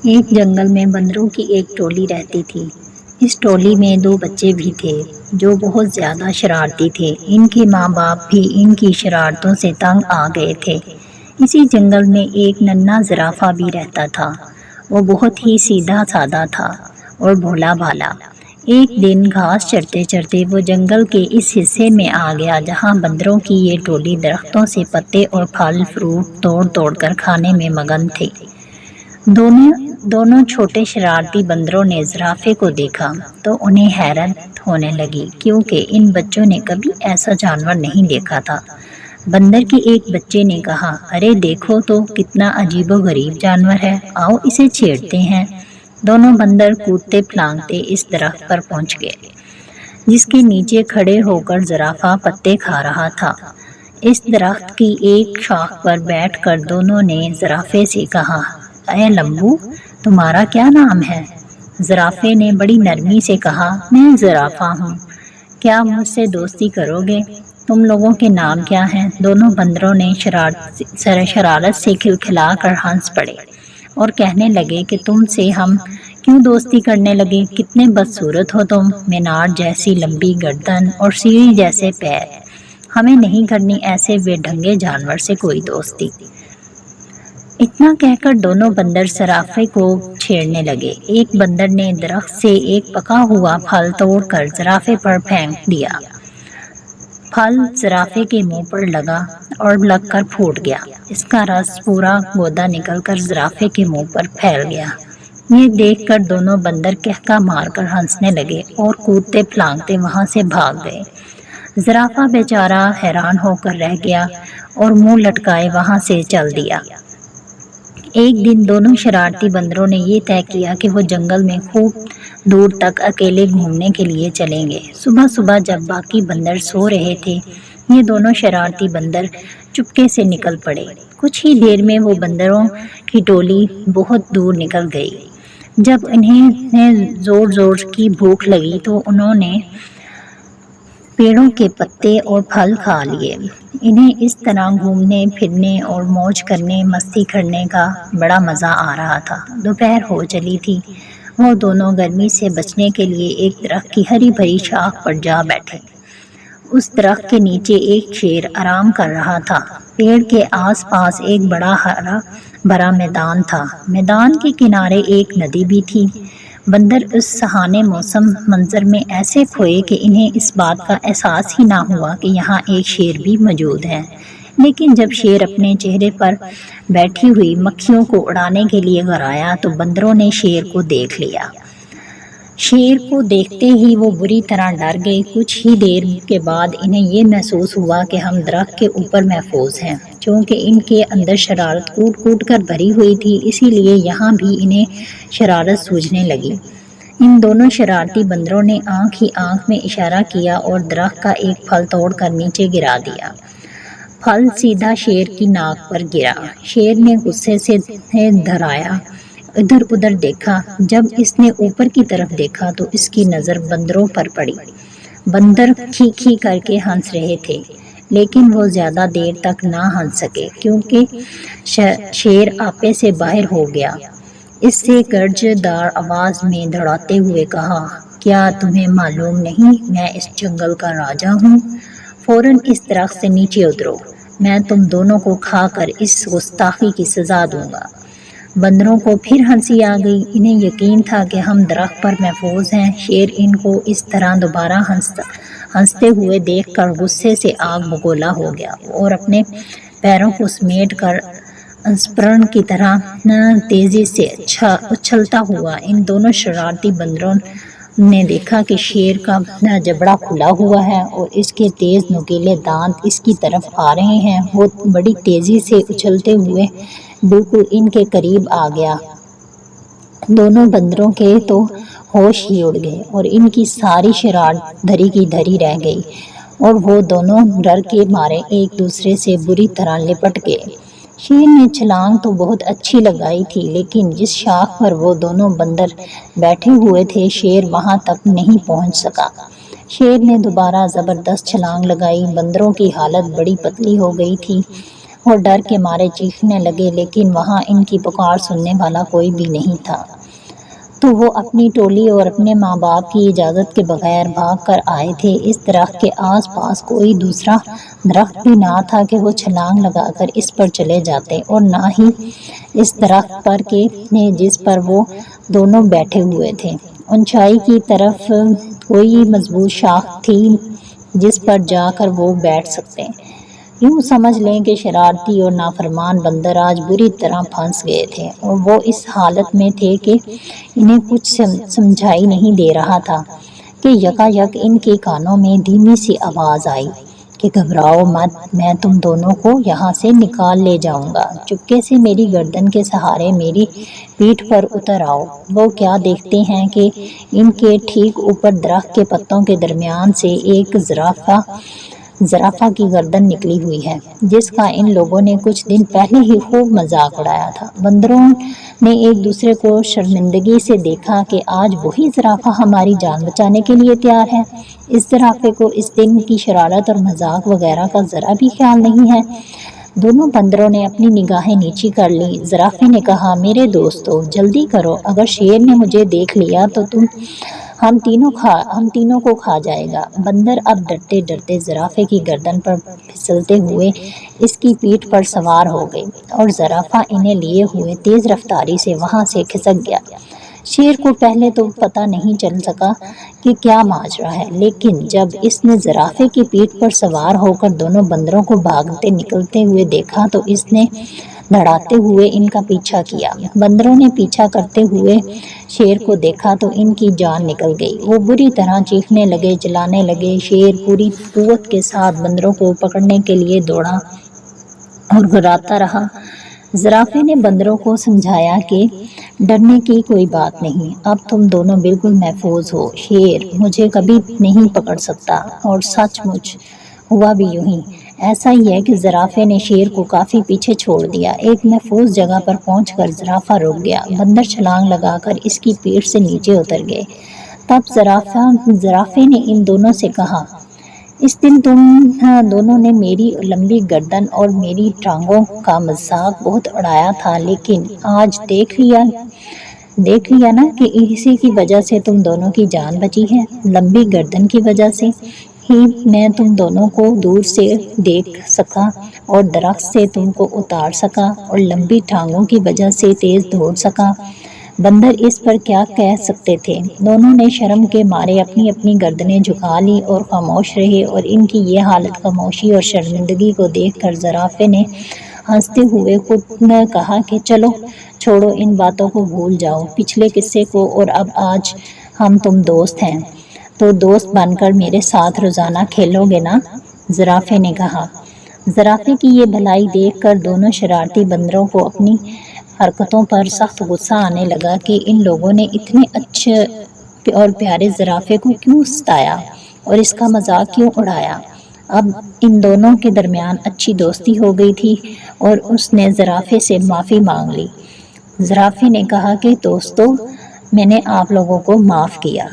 ایک جنگل میں بندروں کی ایک ٹولی رہتی تھی۔ اس ٹولی میں 2 بچے بھی تھے جو بہت زیادہ شرارتی تھے۔ ان کے ماں باپ بھی ان کی شرارتوں سے تنگ آ گئے تھے۔ اسی جنگل میں ایک ننھا زرافہ بھی رہتا تھا۔ وہ بہت ہی سیدھا سادہ تھا اور بھولا بھالا۔ ایک دن گھاس چرتے چرتے وہ جنگل کے اس حصے میں آ گیا جہاں بندروں کی یہ ٹولی درختوں سے پتے اور پھل فروٹ توڑ توڑ کر کھانے میں مگن تھی۔ دونوں چھوٹے شرارتی بندروں نے زرافے کو دیکھا تو انہیں حیرت ہونے لگی کیونکہ ان بچوں نے کبھی ایسا جانور نہیں دیکھا تھا۔ بندر کے ایک بچے نے کہا، ارے دیکھو تو کتنا عجیب و غریب جانور ہے، آؤ اسے چھیڑتے ہیں۔ دونوں بندر کودتے پھلانگتے اس درخت پر پہنچ گئے جس کے نیچے کھڑے ہو کر زرافہ پتے کھا رہا تھا۔ اس درخت کی ایک شاخ پر بیٹھ کر دونوں نے زرافے سے کہا، اے لمبو، تمہارا کیا نام ہے؟ زرافے نے بڑی نرمی سے کہا، میں زرافہ ہوں، کیا مجھ سے دوستی کرو گے؟ تم لوگوں کے نام کیا ہیں؟ دونوں بندروں نے شرارت سے کھلکھلا کر ہنس پڑے اور کہنے لگے کہ تم سے ہم کیوں دوستی کرنے لگے؟ کتنے بدصورت ہو تم، مینار جیسی لمبی گردن اور سیڑھی جیسے پیر، ہمیں نہیں کرنی ایسے بے ڈھنگے جانور سے کوئی دوستی۔ اتنا کہہ کر دونوں بندر زرافے کو چھیڑنے لگے۔ ایک بندر نے درخت سے ایک پکا ہوا پھل توڑ کر زرافے پر پھینک دیا۔ پھل زرافے کے منہ پر لگا اور لگ کر پھوٹ گیا۔ اس کا رس پورا گودا نکل کر زرافے کے منہ پر پھیل گیا۔ یہ دیکھ کر دونوں بندر کہکا مار کر ہنسنے لگے اور کودتے پھلانگتے وہاں سے بھاگ گئے۔ زرافہ بیچارہ حیران ہو کر رہ گیا اور منہ لٹکائے وہاں سے چل دیا۔ ایک دن دونوں شرارتی بندروں نے یہ طے کیا کہ وہ جنگل میں خوب دور تک اکیلے گھومنے کے لیے چلیں گے۔ صبح صبح جب باقی بندر سو رہے تھے، یہ دونوں شرارتی بندر چپکے سے نکل پڑے۔ کچھ ہی دیر میں وہ بندروں کی ٹولی بہت دور نکل گئی۔ جب انہیں زور زور کی بھوک لگی تو انہوں نے پیڑوں کے پتے اور پھل کھا لیے۔ انہیں اس طرح گھومنے پھرنے اور موج کرنے مستی کرنے کا بڑا مزہ آ رہا تھا۔ دوپہر ہو چلی تھی۔ وہ دونوں گرمی سے بچنے کے لیے ایک درخت کی ہری بھری شاخ پر جا بیٹھے۔ اس درخت کے نیچے ایک شیر آرام کر رہا تھا۔ پیڑ کے آس پاس ایک بڑا ہرا بھرا میدان تھا۔ میدان کے کنارے ایک ندی بھی تھی۔ بندر اس سہانے موسم منظر میں ایسے کھوئے کہ انہیں اس بات کا احساس ہی نہ ہوا کہ یہاں ایک شیر بھی موجود ہے۔ لیکن جب شیر اپنے چہرے پر بیٹھی ہوئی مکھیوں کو اڑانے کے لیے گھرایا تو بندروں نے شیر کو دیکھ لیا۔ شیر کو دیکھتے ہی وہ بری طرح ڈر گئے۔ کچھ ہی دیر کے بعد انہیں یہ محسوس ہوا کہ ہم درخت کے اوپر محفوظ ہیں۔ چونکہ ان کے اندر شرارت کوٹ کوٹ کر بھری ہوئی تھی، اسی لیے یہاں بھی انہیں شرارت سوجنے لگی۔ ان دونوں شرارتی بندروں نے آنکھ ہی آنکھ میں اشارہ کیا اور درخت کا ایک پھل توڑ کر نیچے گرا دیا۔ پھل سیدھا شیر کی ناک پر گرا۔ شیر نے غصے سے دھرایا، ادھر ادھر دیکھا۔ جب اس نے اوپر کی طرف دیکھا تو اس کی نظر بندروں پر پڑی۔ بندر کھی کھی کر کے ہنس رہے تھے، لیکن وہ زیادہ دیر تک نہ ہنس سکے کیونکہ شیر آپے سے باہر ہو گیا۔ اس سے گرج دار آواز میں دھڑاتے ہوئے کہا، کیا تمہیں معلوم نہیں میں اس جنگل کا راجا ہوں؟ فوراً اس درخت سے نیچے اترو، میں تم دونوں کو کھا کر اس گستاخی کی سزا دوں گا۔ بندروں کو پھر ہنسی آ گئی۔ انہیں یقین تھا کہ ہم درخت پر محفوظ ہیں۔ شیر ان کو اس طرح دوبارہ ہنستے ہوئے دیکھ کر غصے سے آگ بگولا ہو گیا اور اپنے پیروں کو سمیٹ کر اسپرن کی طرح تیزی سے اچھلتا ہوا۔ ان دونوں شرارتی بندروں نے دیکھا کہ شیر کا جبڑا کھلا ہوا ہے اور اس کے تیز نوکیلے دانت اس کی طرف آ رہے ہیں۔ وہ بڑی تیزی سے اچھلتے ہوئے بالکل ان کے قریب آ گیا۔ دونوں بندروں کے تو ہوش ہی اڑ گئے اور ان کی ساری شرارت دھری کی دھری رہ گئی اور وہ دونوں ڈر کے مارے ایک دوسرے سے بری طرح لپٹ گئے۔ شیر نے چھلانگ تو بہت اچھی لگائی تھی، لیکن جس شاخ پر وہ دونوں بندر بیٹھے ہوئے تھے شیر وہاں تک نہیں پہنچ سکا۔ شیر نے دوبارہ زبردست چھلانگ لگائی۔ بندروں کی حالت بڑی پتلی ہو گئی تھی وہ ڈر کے مارے چیخنے لگے، لیکن وہاں ان کی پکار سننے والا کوئی بھی نہیں تھا۔ تو وہ اپنی ٹولی اور اپنے ماں باپ کی اجازت کے بغیر بھاگ کر آئے تھے۔ اس درخت کے آس پاس کوئی دوسرا درخت بھی نہ تھا کہ وہ چھلانگ لگا کر اس پر چلے جاتے، اور نہ ہی اس درخت پر کہ جس پر وہ دونوں بیٹھے ہوئے تھے اونچائی کی طرف کوئی مضبوط شاخ تھی جس پر جا کر وہ بیٹھ سکتے۔ یوں سمجھ لیں کہ شرارتی اور نافرمان بندر آج بری طرح پھنس گئے تھے، اور وہ اس حالت میں تھے کہ انہیں کچھ سمجھائی نہیں دے رہا تھا کہ یکایک ان کے کانوں میں دھیمی سی آواز آئی کہ گھبراؤ مت، میں تم دونوں کو یہاں سے نکال لے جاؤں گا، چپکے سے میری گردن کے سہارے میری پیٹھ پر اتر آؤ۔ وہ کیا دیکھتے ہیں کہ ان کے ٹھیک اوپر درخت کے پتوں کے درمیان سے ایک زرافہ کی گردن نکلی ہوئی ہے، جس کا ان لوگوں نے کچھ دن پہلے ہی خوب مذاق اڑایا تھا۔ بندروں نے ایک دوسرے کو شرمندگی سے دیکھا کہ آج وہی زرافہ ہماری جان بچانے کے لیے تیار ہے۔ اس زرافے کو اس دن کی شرارت اور مذاق وغیرہ کا ذرا بھی خیال نہیں ہے۔ دونوں بندروں نے اپنی نگاہیں نیچی کر لیں۔ زرافے نے کہا، میرے دوستو، جلدی کرو، اگر شیر نے مجھے دیکھ لیا تو ہم تینوں کو کھا جائے گا۔ بندر اب ڈرتے ڈرتے زرافے کی گردن پر پھسلتے ہوئے اس کی پیٹھ پر سوار ہو گئے، اور زرافہ انہیں لیے ہوئے تیز رفتاری سے وہاں سے کھسک گیا۔ شیر کو پہلے تو پتہ نہیں چل سکا کہ کیا ماجرا ہے، لیکن جب اس نے زرافے کی پیٹھ پر سوار ہو کر دونوں بندروں کو بھاگتے نکلتے ہوئے دیکھا تو اس نے دھڑاتے ہوئے ان کا پیچھا کیا۔ بندروں نے پیچھا کرتے ہوئے شیر کو دیکھا تو ان کی جان نکل گئی۔ وہ بری طرح چیخنے لگے، چلانے لگے۔ شیر پوری قوت کے ساتھ بندروں کو پکڑنے کے لیے دوڑا اور گھراتا رہا۔ زرافے نے بندروں کو سمجھایا کہ ڈرنے کی کوئی بات نہیں، اب تم دونوں بالکل محفوظ ہو۔ شیر مجھے کبھی نہیں پکڑ سکتا، اور سچ مچ ہوا بھی یوں ہی۔ ایسا ہی ہے کہ زرافے نے شیر کو کافی پیچھے چھوڑ دیا۔ ایک محفوظ جگہ پر پہنچ کر زرافہ رک گیا۔ بندر چھلانگ لگا کر اس کی پیٹھ سے نیچے اتر گئے۔ تب زرافے نے ان دونوں سے کہا، اس دن تم دونوں نے میری لمبی گردن اور میری ٹانگوں کا مذاق بہت اڑایا تھا، لیکن آج دیکھ لیا نا کہ اسی کی وجہ سے تم دونوں کی جان بچی ہے۔ لمبی گردن کی وجہ سے ہی میں تم دونوں کو دور سے دیکھ سکا اور درخت سے تم کو اتار سکا، اور لمبی ٹانگوں کی وجہ سے تیز دوڑ سکا۔ بندر اس پر کیا کہہ سکتے تھے؟ دونوں نے شرم کے مارے اپنی اپنی گردنیں جھکا لی اور خاموش رہے، اور ان کی یہ حالت خاموشی اور شرمندگی کو دیکھ کر زرافے نے ہنستے ہوئے خود کہا کہ چلو چھوڑو، ان باتوں کو بھول جاؤ، پچھلے قصے کو، اور اب آج ہم تم دوست ہیں، تو دوست بن کر میرے ساتھ روزانہ کھیلو گے نا؟ زرافے نے کہا۔ زرافے کی یہ بھلائی دیکھ کر دونوں شرارتی بندروں کو اپنی حرکتوں پر سخت غصہ آنے لگا کہ ان لوگوں نے اتنے اچھے اور پیارے زرافے کو کیوں ستایا اور اس کا مذاق کیوں اڑایا۔ اب ان دونوں کے درمیان اچھی دوستی ہو گئی تھی، اور اس نے زرافے سے معافی مانگ لی۔ زرافے نے کہا کہ دوستو، میں نے آپ لوگوں کو معاف کیا۔